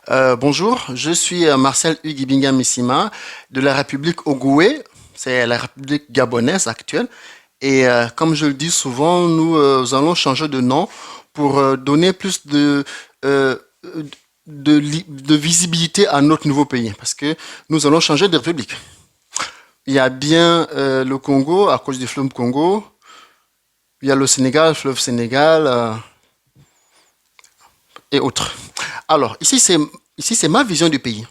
Bonjour, je suis Marcel Hugibinga Missima de la République Ogoué, c'est la République gabonaise actuelle. Et comme je le dis souvent, nous allons changer de nom pour donner plus euh, de visibilité à notre nouveau pays, parce que nous allons changer de république. Il y a bien le Congo à cause du fleuve Congo, il y a le Sénégal, fleuve Sénégal et autres. Alors, ici c'est ma vision du pays.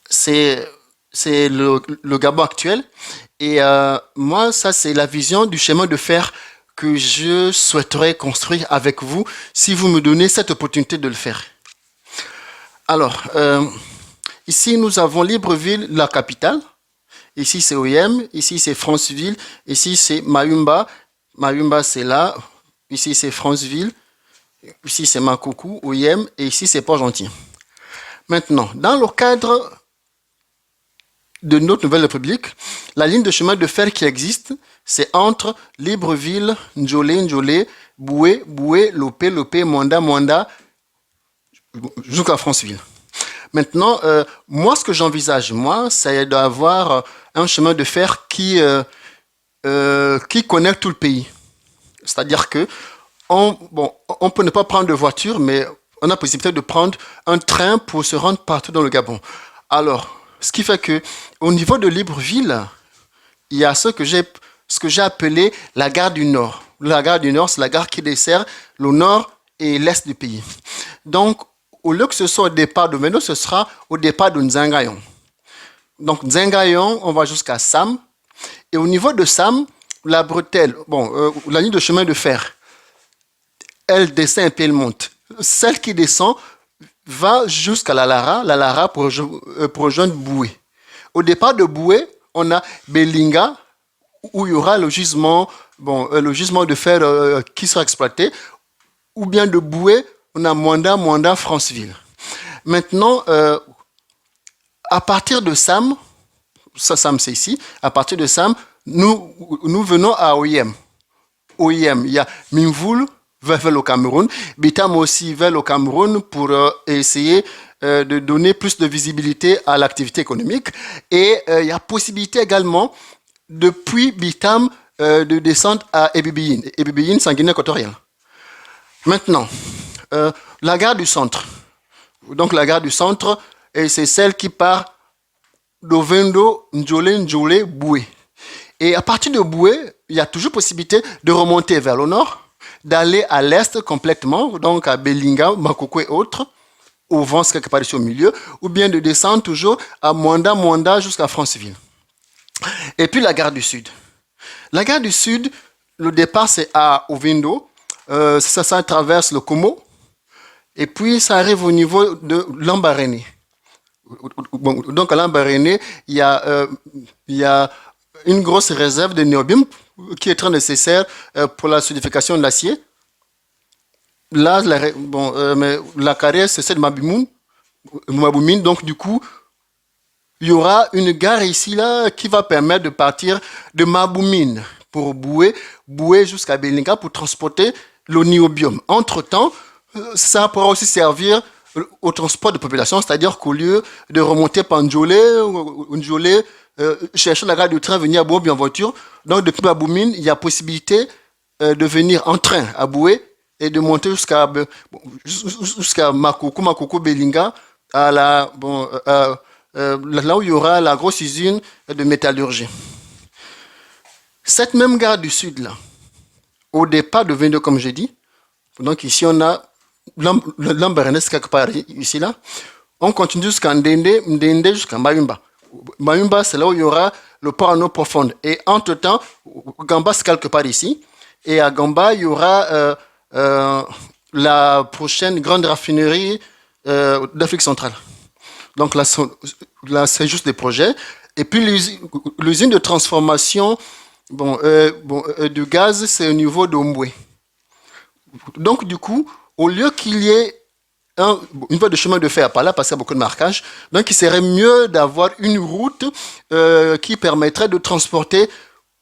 C'est c'est le Gabon actuel. Et moi, ça, c'est la vision du chemin de fer que je souhaiterais construire avec vous si vous me donnez cette opportunité de le faire. Alors, ici, nous avons Libreville, la capitale. Ici, c'est OIM. Ici, c'est Franceville. Ici, c'est Mayumba. Mayumba, c'est là. Ici, c'est Franceville. Ici, c'est Makoukou, OIM. Et ici, c'est Port-Gentil. Maintenant, dans le cadre de notre nouvelle république, la ligne de chemin de fer qui existe, c'est entre Libreville, Njolé, Njolé, Boué, Boué, Lopé, Lopé, Mwanda, Mwanda, jusqu'à Franceville. Maintenant, moi, ce que j'envisage, moi, c'est d'avoir un chemin de fer qui connecte tout le pays. C'est-à-dire que on peut ne pas prendre de voiture, mais on a la possibilité de prendre un train pour se rendre partout dans le Gabon. Alors, ce qui fait que au niveau de Libreville, il y a ce que j'ai appelé la gare du Nord. La gare du Nord, c'est la gare qui dessert le nord et l'est du pays. Donc, au lieu que ce soit au départ de Veno, ce sera au départ de Nzangayon. Donc, Nzangayon, on va jusqu'à Sam. Et au niveau de Sam, la bretelle, la ligne de chemin de fer, elle descend et puis elle monte. Celle qui descend va jusqu'à la Lara pour rejoindre Boué. Au départ de Boué, on a Belinga, où il y aura le gisement de fer qui sera exploité, ou bien de Boué, on a Mwanda, Mwanda, Franceville. Maintenant, à partir de Sam, Sam c'est ici, à partir de Sam, nous venons à OIM. OIM, il y a Mimvoul vers le Cameroun, Bitam aussi vers le Cameroun pour essayer de donner plus de visibilité à l'activité économique. Et il y a possibilité également, depuis Bitam, de descendre à Ebibiyin. Ebibiyin, c'est en Guinée équatoriale. Maintenant, la gare du centre. Donc la gare du centre, et c'est celle qui part d'Ovendo, Njolé, Njolé, Boué. Et à partir de Boué, il y a toujours possibilité de remonter vers le nord, d'aller à l'est complètement, donc à Belinga, Makoko et autres, au vent quelque part ici au milieu, ou bien de descendre toujours à Mwanda, Mwanda jusqu'à Franceville. Et puis la gare du Sud. La gare du Sud, le départ c'est à Ovendo, ça traverse le Como, et puis ça arrive au niveau de Lambaréné. Donc à Lambaréné, il y a une grosse réserve de néobium qui est très nécessaire pour la solidification de l'acier. Là, la carrière, c'est celle de Maboumine. Donc, du coup, il y aura une gare ici là, qui va permettre de partir de Maboumine pour Boué jusqu'à Belinga pour transporter le niobium. Entre-temps, ça pourra aussi servir au transport de population, c'est-à-dire qu'au lieu de remonter par Njolé, chercher la gare du train, venir à Boué en voiture, donc depuis Maboumine, il y a possibilité de venir en train à Boué et de monter jusqu'à Makoko, Belinga, là où il y aura la grosse usine de métallurgie. Cette même gare du Sud, là, au départ de 22, comme j'ai dit, donc ici on a Lambaréné quelque part ici, là, on continue jusqu'à Ndende jusqu'à Mayumba. Mayumba, c'est là où il y aura le port en eau profonde. Et entre-temps, Gamba, c'est quelque part ici. Et à Gamba, il y aura la prochaine grande raffinerie d'Afrique centrale. Donc là, c'est juste des projets. Et puis l'usine de transformation du gaz, c'est au niveau d'Omboué. Donc du coup, au lieu qu'il y ait une voie de chemin de fer par là, parce qu'il y a beaucoup de marquages, donc il serait mieux d'avoir une route qui permettrait de transporter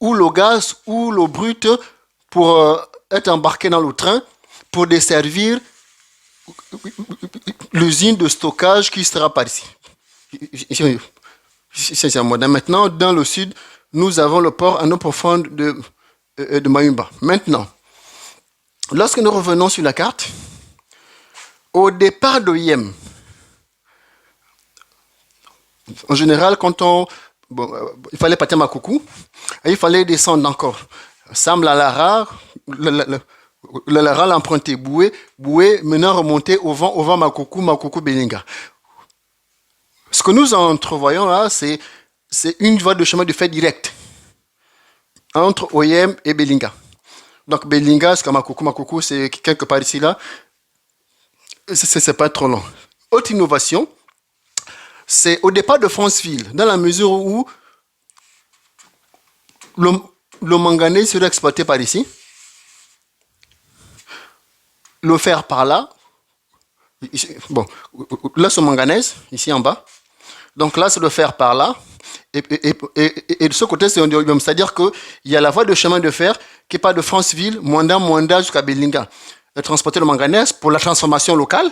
ou le gaz ou l'eau brute pour être embarqué dans le train pour desservir l'usine de stockage qui sera par ici. Sincèrement. Maintenant, dans le sud, nous avons le port en eau profonde de Mayumba. Maintenant, lorsque nous revenons sur la carte, au départ d'OIM, en général, il fallait partir à Makoukou, et il fallait descendre encore. Sam Lalara, Lalara l'emprunté, Boué, maintenant remonter au vent Makoukou, Belinga. Ce que nous entrevoyons là, c'est une voie de chemin de fer direct entre OIM et Belinga. Donc Belinga, c'est comme Makoukou, c'est quelque part ici là. C'est pas trop long. Autre innovation, c'est au départ de Franceville, dans la mesure où le manganèse serait exploité par ici, le fer par là, bon, là c'est le manganèse, ici en bas, donc là c'est le fer par là, et de ce côté c'est un diobium, c'est-à-dire qu'il y a la voie de chemin de fer qui part de Franceville, Mwanda jusqu'à Belinga, transporter le manganèse pour la transformation locale.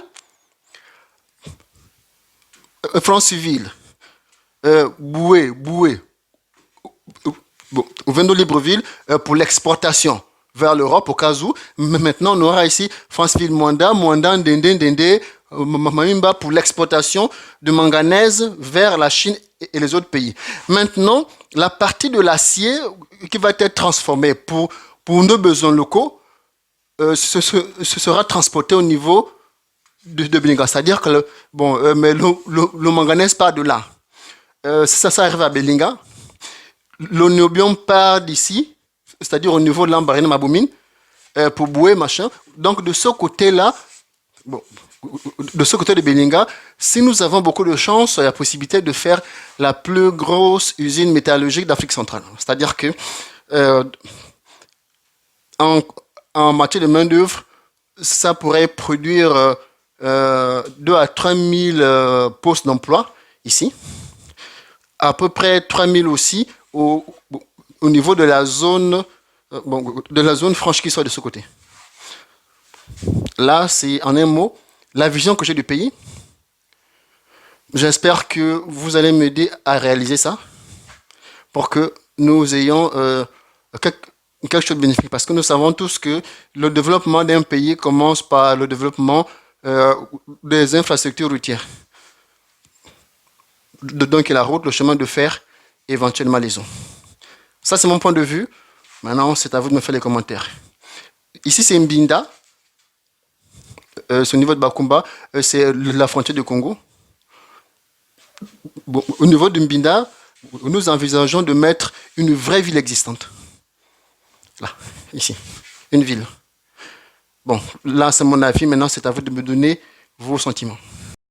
Franceville, Boué, Vendo Libreville pour l'exportation vers l'Europe au cas où. Mais maintenant, on aura ici Franceville, Mwanda, Dende, Mayumba pour l'exportation de manganèse vers la Chine et les autres pays. Maintenant, la partie de l'acier qui va être transformée pour nos besoins locaux ce sera transporté au niveau de Belinga. C'est-à-dire que mais le manganèse part de là. Ça arrive à Belinga. Le niobium part d'ici, c'est-à-dire au niveau de l'Ambarine Maboumine, pour Boué, machin. Donc de ce côté-là, de ce côté de Belinga, si nous avons beaucoup de chance, il y a la possibilité de faire la plus grosse usine métallurgique d'Afrique centrale. C'est-à-dire que en matière de main-d'œuvre, ça pourrait produire 2 à 3 000 postes d'emploi ici. À peu près 3 000 aussi au niveau de la zone franche qui sort de ce côté. Là, c'est en un mot la vision que j'ai du pays. J'espère que vous allez m'aider à réaliser ça pour que nous ayons quelque chose de bénéfique. Parce que nous savons tous que le développement d'un pays commence par le développement des infrastructures routières. Donc la route, le chemin de fer, éventuellement les eaux. Ça, c'est mon point de vue. Maintenant, c'est à vous de me faire les commentaires. Ici, c'est Mbinda. C'est au niveau de Bakumba. C'est la frontière du Congo. Bon, au niveau de Mbinda, nous envisageons de mettre une vraie ville existante. Là, ici. Une ville. Bon, là, c'est mon avis. Maintenant, c'est à vous de me donner vos sentiments.